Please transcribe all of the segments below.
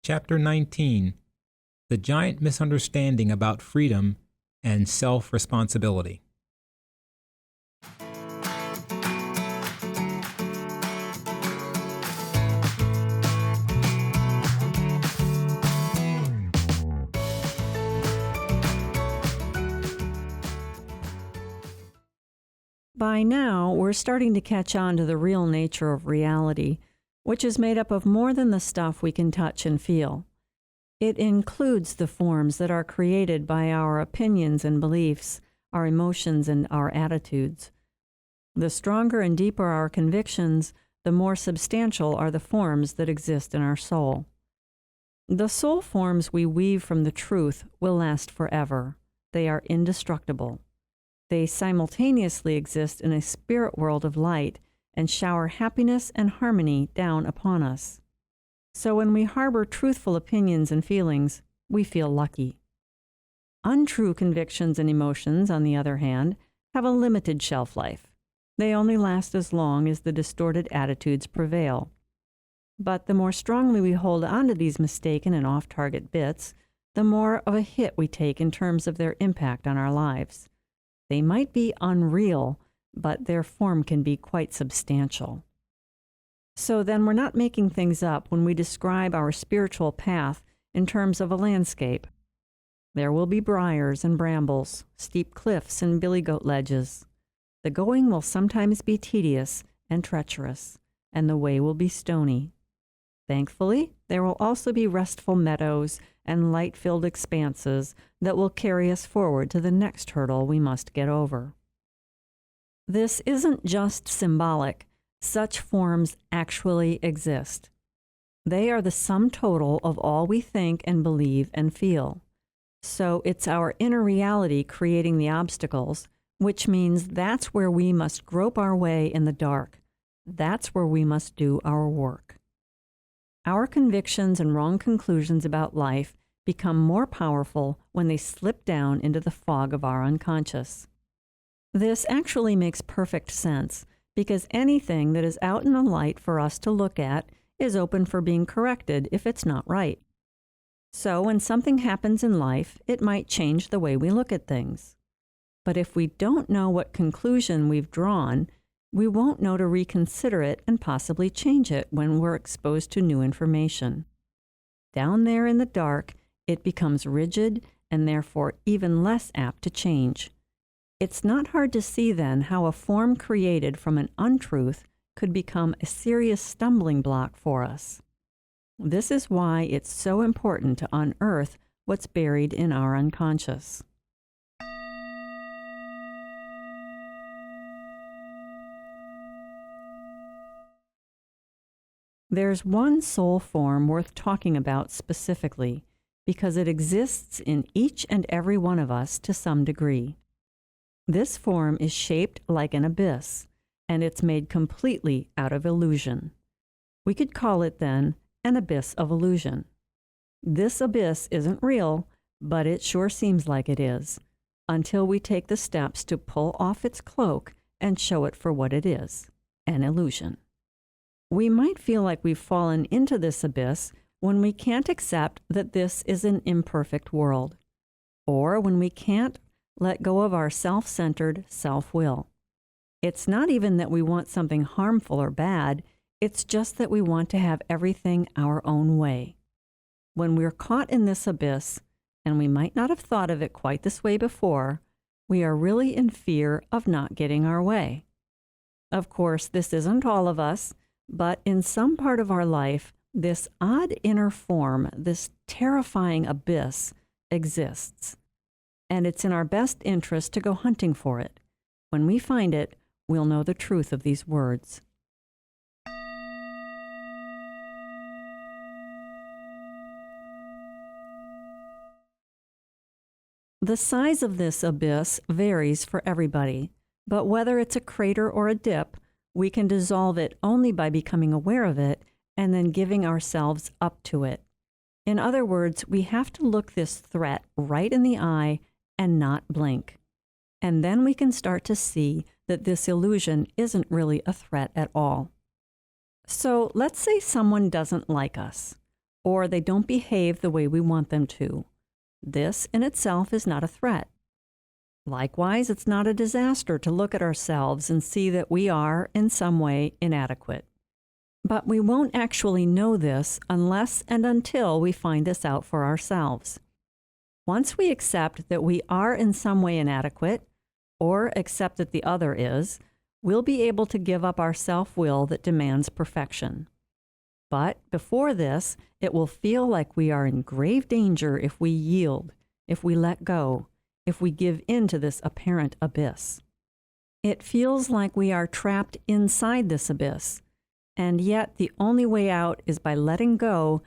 Chapter 19: The Giant Misunderstanding About Freedom and Self-Responsibility. By now, we're starting to catch on to the real nature of reality, which is made up of more than the stuff we can touch and feel. It includes the forms that are created by our opinions and beliefs, our emotions and our attitudes. The stronger and deeper our convictions, the more substantial are the forms that exist in our soul. The soul forms we weave from the truth will last forever. They are indestructible. They simultaneously exist in a spirit world of light and shower happiness and harmony down upon us. So when we harbor truthful opinions and feelings, we feel lucky. Untrue convictions and emotions, on the other hand, have a limited shelf life. They only last as long as the distorted attitudes prevail. But the more strongly we hold on to these mistaken and off-target bits, the more of a hit we take in terms of their impact on our lives. They might be unreal, but their form can be quite substantial. So then we're not making things up when we describe our spiritual path in terms of a landscape. There will be briars and brambles, steep cliffs and billy-goat ledges. The going will sometimes be tedious and treacherous, and the way will be stony. Thankfully, there will also be restful meadows and light-filled expanses that will carry us forward to the next hurdle we must get over. This isn't just symbolic. Such forms actually exist. They are the sum total of all we think and believe and feel. So it's our inner reality creating the obstacles, which means that's where we must grope our way in the dark. That's where we must do our work. Our convictions and wrong conclusions about life become more powerful when they slip down into the fog of our unconscious. This actually makes perfect sense, because anything that is out in the light for us to look at is open for being corrected if it's not right. So when something happens in life, it might change the way we look at things. But if we don't know what conclusion we've drawn, we won't know to reconsider it and possibly change it when we're exposed to new information. Down there in the dark, it becomes rigid and therefore even less apt to change. It's not hard to see then how a form created from an untruth could become a serious stumbling block for us. This is why it's so important to unearth what's buried in our unconscious. There's one soul form worth talking about specifically, because it exists in each and every one of us to some degree. This form is shaped like an abyss, and it's made completely out of illusion. We could call it, then, an abyss of illusion. This abyss isn't real, but it sure seems like it is, until we take the steps to pull off its cloak and show it for what it is, an illusion. We might feel like we've fallen into this abyss when we can't accept that this is an imperfect world, or when we can't let go of our self-centered self-will. It's not even that we want something harmful or bad, it's just that we want to have everything our own way. When we're caught in this abyss, and we might not have thought of it quite this way before, we are really in fear of not getting our way. Of course, this isn't all of us, but in some part of our life, this odd inner form, this terrifying abyss, exists. And it's in our best interest to go hunting for it. When we find it, we'll know the truth of these words. The size of this abyss varies for everybody, but whether it's a crater or a dip, we can dissolve it only by becoming aware of it and then giving ourselves up to it. In other words, we have to look this threat right in the eye and not blink. And then we can start to see that this illusion isn't really a threat at all. So let's say someone doesn't like us. or they don't behave the way we want them to. This in itself is not a threat. Likewise, it's not a disaster to look at ourselves and see that we are, in some way, inadequate. But we won't actually know this unless and until we find this out for ourselves. Once we accept that we are in some way inadequate, or accept that the other is, we'll be able to give up our self-will that demands perfection. But before this, it will feel like we are in grave danger if we yield, if we let go, if we give in to this apparent abyss. It feels like we are trapped inside this abyss, and yet the only way out is by letting go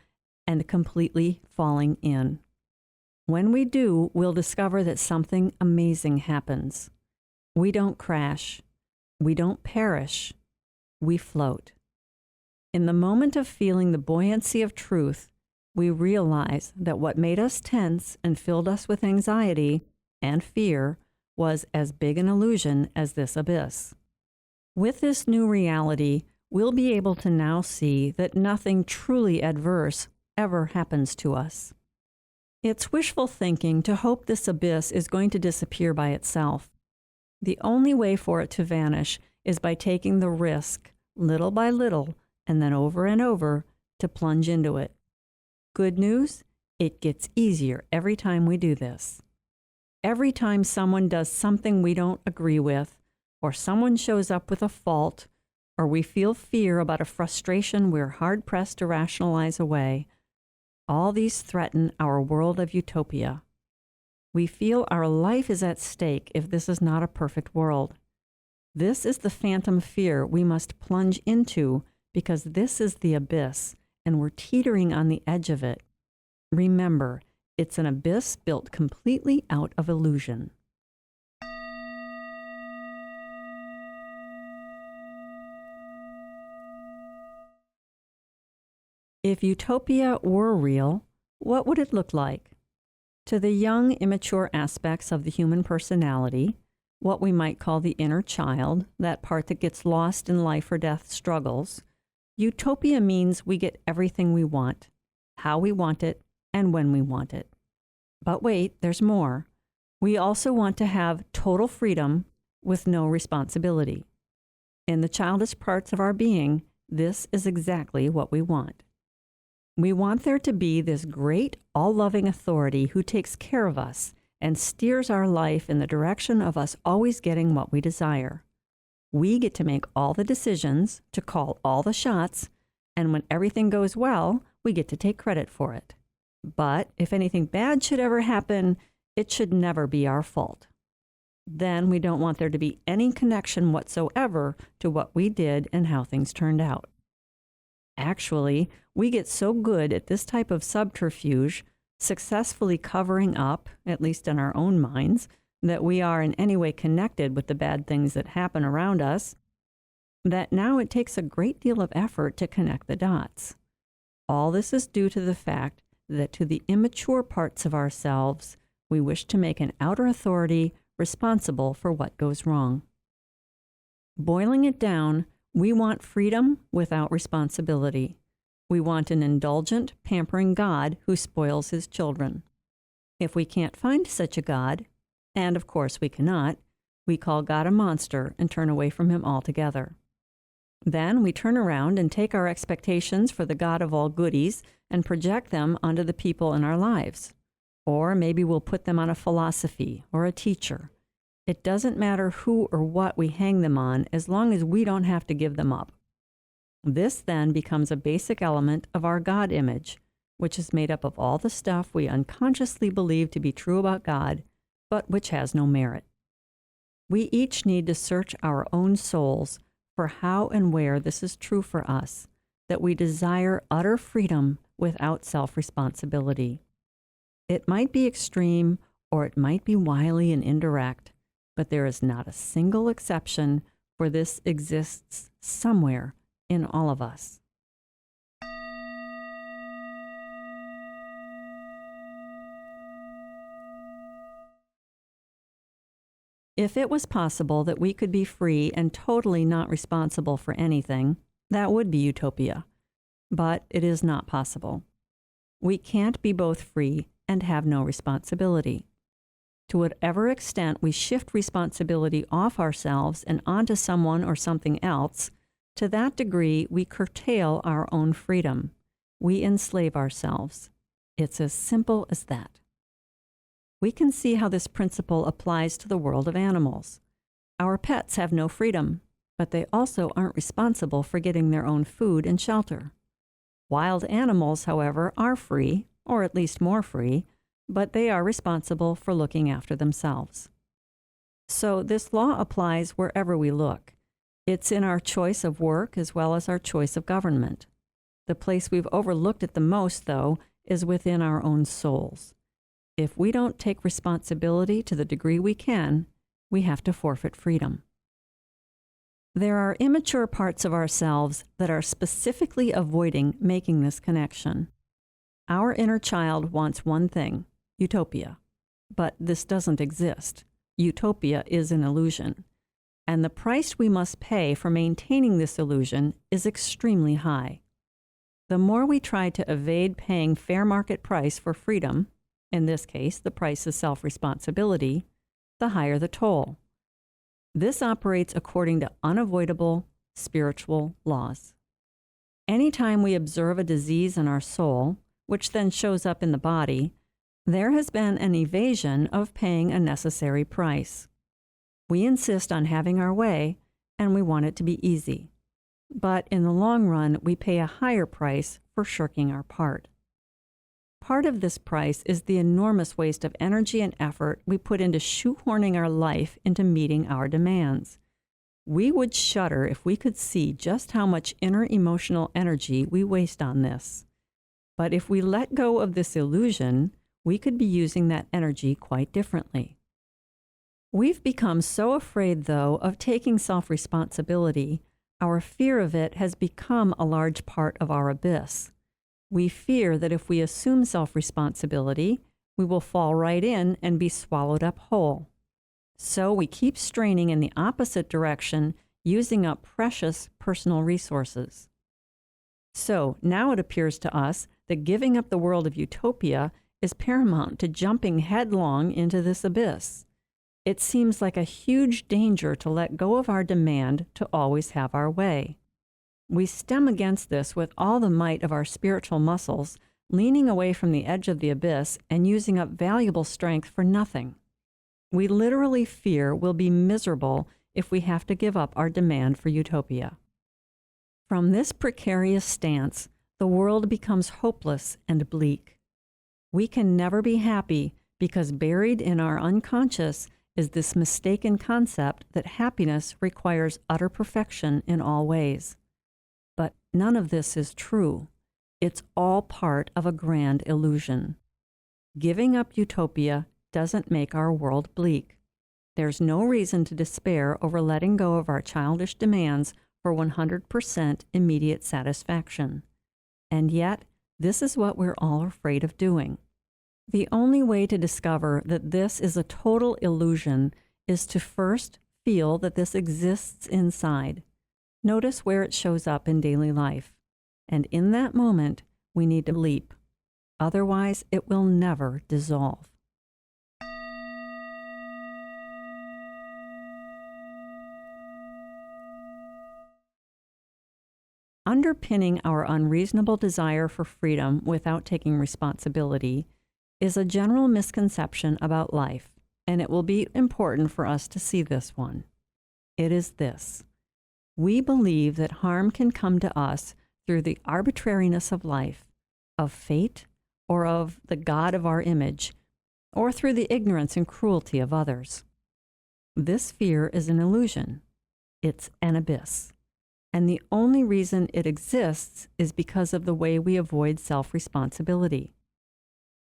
and completely falling in. When we do, we'll discover that something amazing happens. We don't crash. We don't perish. We float. In the moment of feeling the buoyancy of truth, we realize that what made us tense and filled us with anxiety and fear was as big an illusion as this abyss. With this new reality, we'll be able to now see that nothing truly adverse ever happens to us. It's wishful thinking to hope this abyss is going to disappear by itself. The only way for it to vanish is by taking the risk, little by little, and then over and over, to plunge into it. Good news, it gets easier every time we do this. Every time someone does something we don't agree with, or someone shows up with a fault, or we feel fear about a frustration we're hard-pressed to rationalize away, all these threaten our world of utopia. We feel our life is at stake if this is not a perfect world. This is the phantom fear we must plunge into because this is the abyss and we're teetering on the edge of it. Remember, it's an abyss built completely out of illusion. If utopia were real, what would it look like? To the young, immature aspects of the human personality, what we might call the inner child, that part that gets lost in life or death struggles, utopia means we get everything we want, how we want it, and when we want it. But wait, there's more. We also want to have total freedom with no responsibility. In the childish parts of our being, this is exactly what we want. We want there to be this great, all-loving authority who takes care of us and steers our life in the direction of us always getting what we desire. We get to make all the decisions, to call all the shots, and when everything goes well, we get to take credit for it. But if anything bad should ever happen, it should never be our fault. Then we don't want there to be any connection whatsoever to what we did and how things turned out. Actually, we get so good at this type of subterfuge, successfully covering up, at least in our own minds, that we are in any way connected with the bad things that happen around us, that now it takes a great deal of effort to connect the dots. All this is due to the fact that to the immature parts of ourselves, we wish to make an outer authority responsible for what goes wrong. Boiling it down, we want freedom without responsibility. We want an indulgent, pampering God who spoils his children. If we can't find such a God, and of course we cannot, we call God a monster and turn away from him altogether. Then we turn around and take our expectations for the God of all goodies and project them onto the people in our lives. Or maybe we'll put them on a philosophy or a teacher. It doesn't matter who or what we hang them on as long as we don't have to give them up. This then becomes a basic element of our God image, which is made up of all the stuff we unconsciously believe to be true about God, but which has no merit. We each need to search our own souls for how and where this is true for us, that we desire utter freedom without self-responsibility. It might be extreme or it might be wily and indirect, but there is not a single exception, for this exists somewhere in all of us. If it was possible that we could be free and totally not responsible for anything, that would be utopia. But it is not possible. We can't be both free and have no responsibility. To whatever extent we shift responsibility off ourselves and onto someone or something else, to that degree we curtail our own freedom. We enslave ourselves. It's as simple as that. We can see how this principle applies to the world of animals. Our pets have no freedom, but they also aren't responsible for getting their own food and shelter. Wild animals, however, are free, or at least more free, but they are responsible for looking after themselves. So this law applies wherever we look. It's in our choice of work as well as our choice of government. The place we've overlooked it the most, though, is within our own souls. If we don't take responsibility to the degree we can, we have to forfeit freedom. There are immature parts of ourselves that are specifically avoiding making this connection. Our inner child wants one thing, utopia. But this doesn't exist. Utopia is an illusion. And the price we must pay for maintaining this illusion is extremely high. The more we try to evade paying fair market price for freedom, in this case, the price is self-responsibility, the higher the toll. This operates according to unavoidable spiritual laws. Anytime we observe a disease in our soul, which then shows up in the body, there has been an evasion of paying a necessary price. We insist on having our way, and we want it to be easy. But in the long run, we pay a higher price for shirking our part. Part of this price is the enormous waste of energy and effort we put into shoehorning our life into meeting our demands. We would shudder if we could see just how much inner emotional energy we waste on this. But if we let go of this illusion, we could be using that energy quite differently. We've become so afraid, though, of taking self-responsibility, our fear of it has become a large part of our abyss. We fear that if we assume self-responsibility, we will fall right in and be swallowed up whole. So we keep straining in the opposite direction, using up precious personal resources. So now it appears to us that giving up the world of utopia is paramount to jumping headlong into this abyss. It seems like a huge danger to let go of our demand to always have our way. We stem against this with all the might of our spiritual muscles, leaning away from the edge of the abyss and using up valuable strength for nothing. We literally fear we'll be miserable if we have to give up our demand for utopia. From this precarious stance, the world becomes hopeless and bleak. We can never be happy because buried in our unconscious is this mistaken concept that happiness requires utter perfection in all ways. But none of this is true. It's all part of a grand illusion. Giving up utopia doesn't make our world bleak. There's no reason to despair over letting go of our childish demands for 100% immediate satisfaction. And yet, this is what we're all afraid of doing. The only way to discover that this is a total illusion is to first feel that this exists inside. Notice where it shows up in daily life. And in that moment, we need to leap. Otherwise, it will never dissolve. Underpinning our unreasonable desire for freedom without taking responsibility is a general misconception about life, and it will be important for us to see this one. It is this: we believe that harm can come to us through the arbitrariness of life, of fate, or of the God of our image, or through the ignorance and cruelty of others. This fear is an illusion. It's an abyss. And the only reason it exists is because of the way we avoid self-responsibility.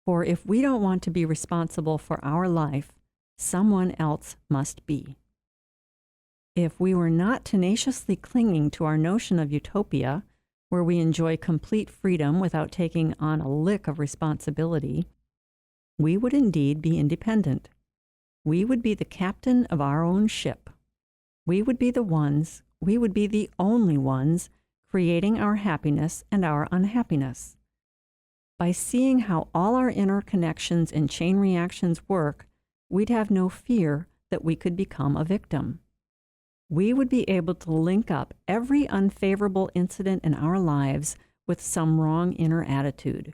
For if we don't want to be responsible for our life, someone else must be. If we were not tenaciously clinging to our notion of utopia, where we enjoy complete freedom without taking on a lick of responsibility, we would indeed be independent. We would be the captain of our own ship. We would be the only ones creating our happiness and our unhappiness. By seeing how all our interconnections and chain reactions work, we'd have no fear that we could become a victim. We would be able to link up every unfavorable incident in our lives with some wrong inner attitude,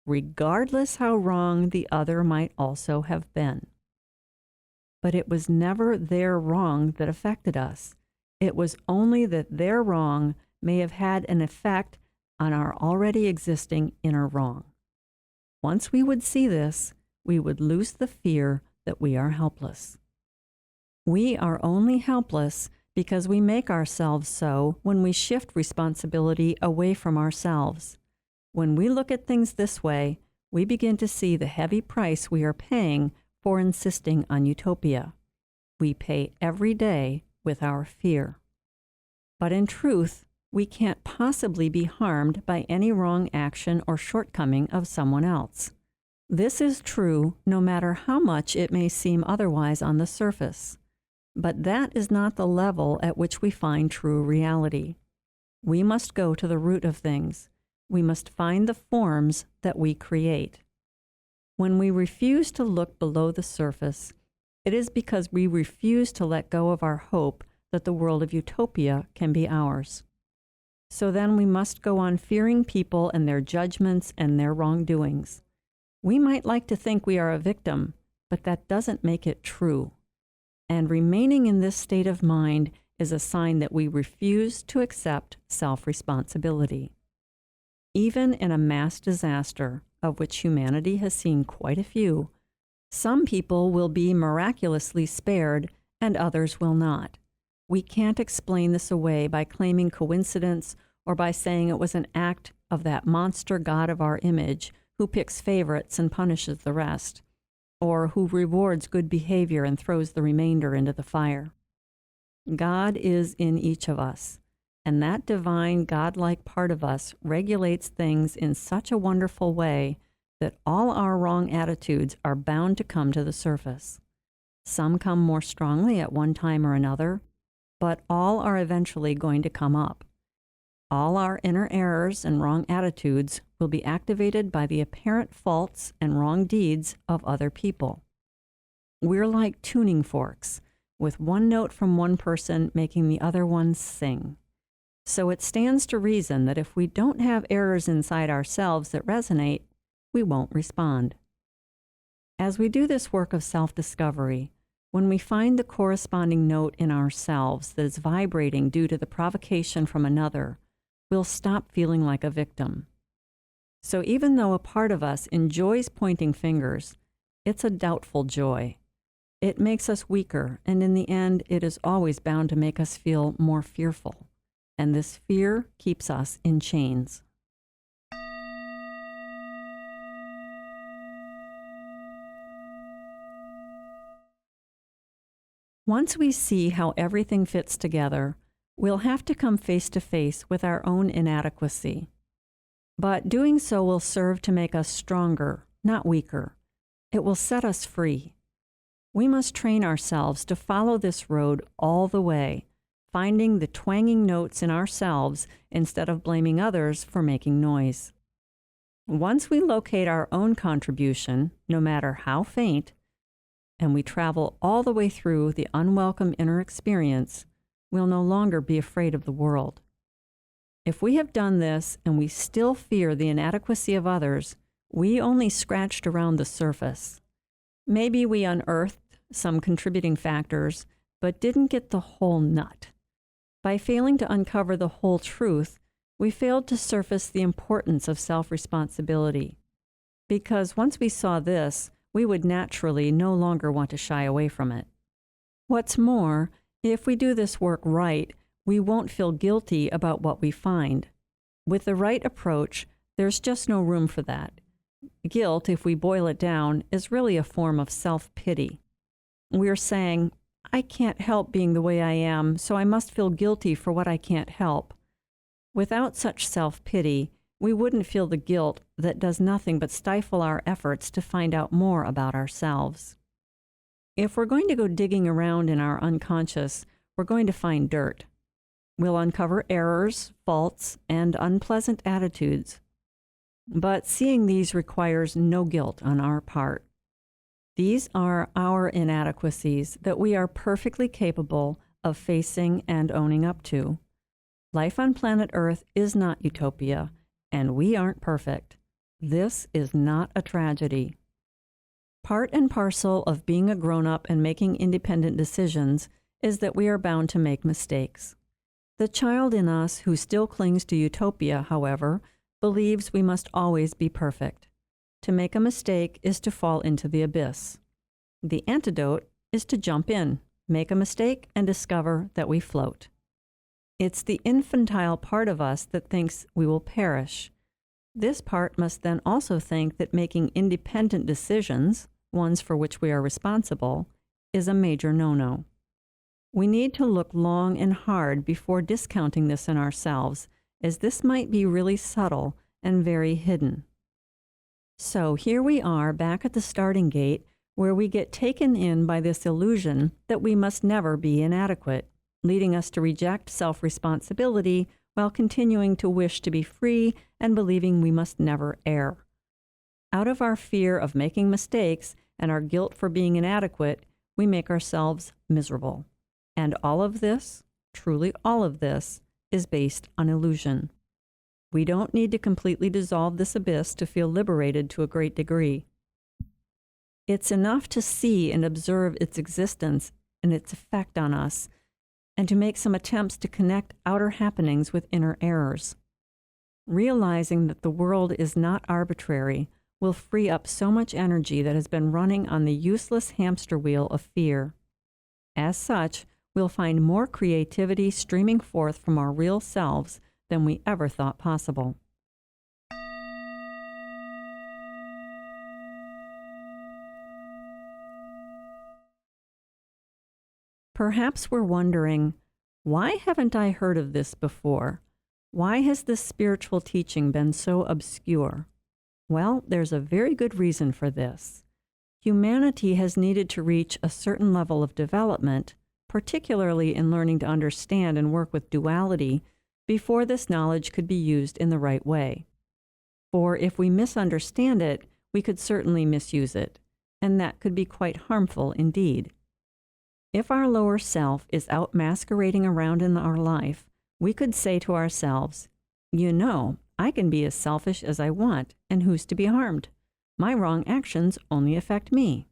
regardless how wrong the other might also have been. But it was never their wrong that affected us. It was only that their wrong may have had an effect on our already existing inner wrong. Once we would see this, we would lose the fear that we are helpless. We are only helpless because we make ourselves so when we shift responsibility away from ourselves. When we look at things this way, we begin to see the heavy price we are paying for insisting on utopia. We pay every day with our fear. But in truth, we can't possibly be harmed by any wrong action or shortcoming of someone else. This is true no matter how much it may seem otherwise on the surface. But that is not the level at which we find true reality. We must go to the root of things. We must find the forms that we create. When we refuse to look below the surface, it is because we refuse to let go of our hope that the world of utopia can be ours. So then we must go on fearing people and their judgments and their wrongdoings. We might like to think we are a victim, but that doesn't make it true. And remaining in this state of mind is a sign that we refuse to accept self-responsibility. Even in a mass disaster, of which humanity has seen quite a few, some people will be miraculously spared and others will not. We can't explain this away by claiming coincidence or by saying it was an act of that monster god of our image who picks favorites and punishes the rest, or who rewards good behavior and throws the remainder into the fire. God is in each of us, and that divine, godlike part of us regulates things in such a wonderful way that all our wrong attitudes are bound to come to the surface. Some come more strongly at one time or another, but all are eventually going to come up. All our inner errors and wrong attitudes will be activated by the apparent faults and wrong deeds of other people. We're like tuning forks, with one note from one person making the other one sing. So it stands to reason that if we don't have errors inside ourselves that resonate, we won't respond. As we do this work of self-discovery, when we find the corresponding note in ourselves that is vibrating due to the provocation from another, we'll stop feeling like a victim. So even though a part of us enjoys pointing fingers, it's a doubtful joy. It makes us weaker, and in the end, it is always bound to make us feel more fearful. And this fear keeps us in chains. Once we see how everything fits together, we'll have to come face to face with our own inadequacy. But doing so will serve to make us stronger, not weaker. It will set us free. We must train ourselves to follow this road all the way, finding the twanging notes in ourselves instead of blaming others for making noise. Once we locate our own contribution, no matter how faint, and we travel all the way through the unwelcome inner experience, we'll no longer be afraid of the world. If we have done this and we still fear the inadequacy of others, we only scratched around the surface. Maybe we unearthed some contributing factors, but didn't get the whole nut. By failing to uncover the whole truth, we failed to surface the importance of self-responsibility. Because once we saw this, we would naturally no longer want to shy away from it. What's more, if we do this work right, we won't feel guilty about what we find. With the right approach, there's just no room for that. Guilt, if we boil it down, is really a form of self-pity. We're saying, I can't help being the way I am, so I must feel guilty for what I can't help. Without such self-pity, we wouldn't feel the guilt that does nothing but stifle our efforts to find out more about ourselves. If we're going to go digging around in our unconscious, we're going to find dirt. We'll uncover errors, faults, and unpleasant attitudes. But seeing these requires no guilt on our part. These are our inadequacies that we are perfectly capable of facing and owning up to. Life on planet Earth is not utopia, and we aren't perfect. This is not a tragedy. Part and parcel of being a grown-up and making independent decisions is that we are bound to make mistakes. The child in us who still clings to utopia, however, believes we must always be perfect. To make a mistake is to fall into the abyss. The antidote is to jump in, make a mistake, and discover that we float. It's the infantile part of us that thinks we will perish. This part must then also think that making independent decisions, ones for which we are responsible, is a major no-no. We need to look long and hard before discounting this in ourselves, as this might be really subtle and very hidden. So here we are back at the starting gate, where we get taken in by this illusion that we must never be inadequate, leading us to reject self-responsibility while continuing to wish to be free and believing we must never err. Out of our fear of making mistakes and our guilt for being inadequate, we make ourselves miserable. And all of this, truly all of this, is based on illusion. We don't need to completely dissolve this abyss to feel liberated to a great degree. It's enough to see and observe its existence and its effect on us, and to make some attempts to connect outer happenings with inner errors. Realizing that the world is not arbitrary will free up so much energy that has been running on the useless hamster wheel of fear. As such, we'll find more creativity streaming forth from our real selves than we ever thought possible. Perhaps we're wondering, why haven't I heard of this before? Why has this spiritual teaching been so obscure? Well, there's a very good reason for this. Humanity has needed to reach a certain level of development, particularly in learning to understand and work with duality, before this knowledge could be used in the right way. For if we misunderstand it, we could certainly misuse it, and that could be quite harmful indeed. If our lower self is out masquerading around in our life, we could say to ourselves, "You know, I can be as selfish as I want, and who's to be harmed? My wrong actions only affect me."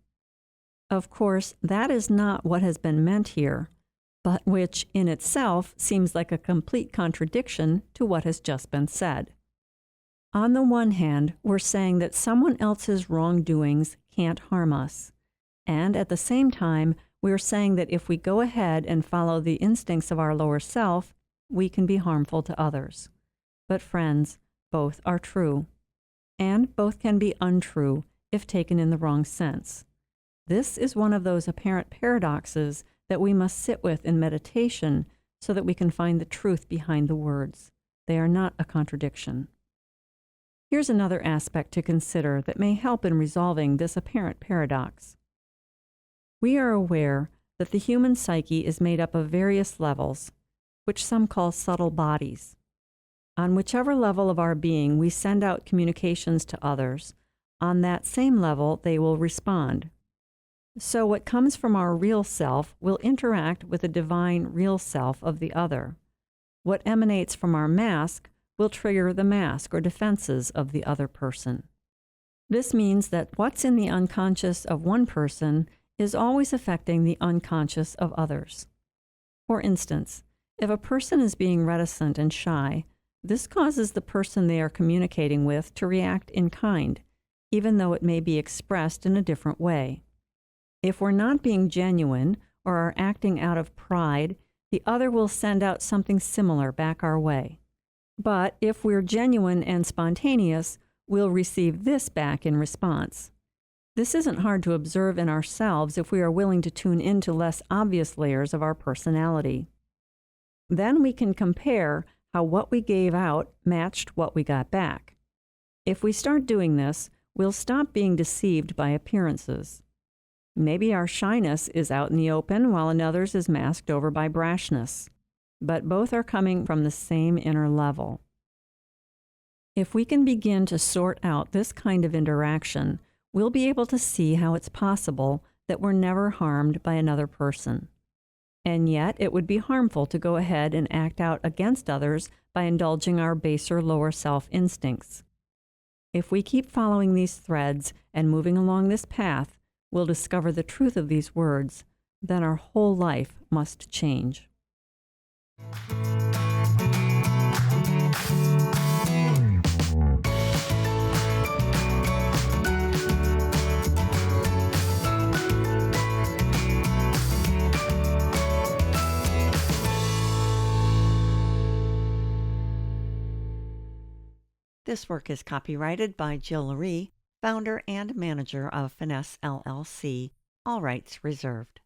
Of course, that is not what has been meant here, but which in itself seems like a complete contradiction to what has just been said. On the one hand, we're saying that someone else's wrongdoings can't harm us, and at the same time, we're saying that if we go ahead and follow the instincts of our lower self, we can be harmful to others. But friends, both are true, and both can be untrue if taken in the wrong sense. This is one of those apparent paradoxes that we must sit with in meditation so that we can find the truth behind the words. They are not a contradiction. Here's another aspect to consider that may help in resolving this apparent paradox. We are aware that the human psyche is made up of various levels, which some call subtle bodies. On whichever level of our being we send out communications to others, on that same level they will respond. So what comes from our real self will interact with the divine real self of the other. What emanates from our mask will trigger the mask or defenses of the other person. This means that what's in the unconscious of one person is always affecting the unconscious of others. For instance, if a person is being reticent and shy, this causes the person they are communicating with to react in kind, even though it may be expressed in a different way. If we're not being genuine or are acting out of pride, the other will send out something similar back our way. But if we're genuine and spontaneous, we'll receive this back in response. This isn't hard to observe in ourselves if we are willing to tune into less obvious layers of our personality. Then we can compare how what we gave out matched what we got back. If we start doing this, we'll stop being deceived by appearances. Maybe our shyness is out in the open while another's is masked over by brashness, but both are coming from the same inner level. If we can begin to sort out this kind of interaction, we'll be able to see how it's possible that we're never harmed by another person. And yet, it would be harmful to go ahead and act out against others by indulging our baser lower self instincts. If we keep following these threads and moving along this path, we'll discover the truth of these words. Then our whole life must change. This work is copyrighted by Jill Rhee, founder and manager of Finesse LLC. All rights reserved.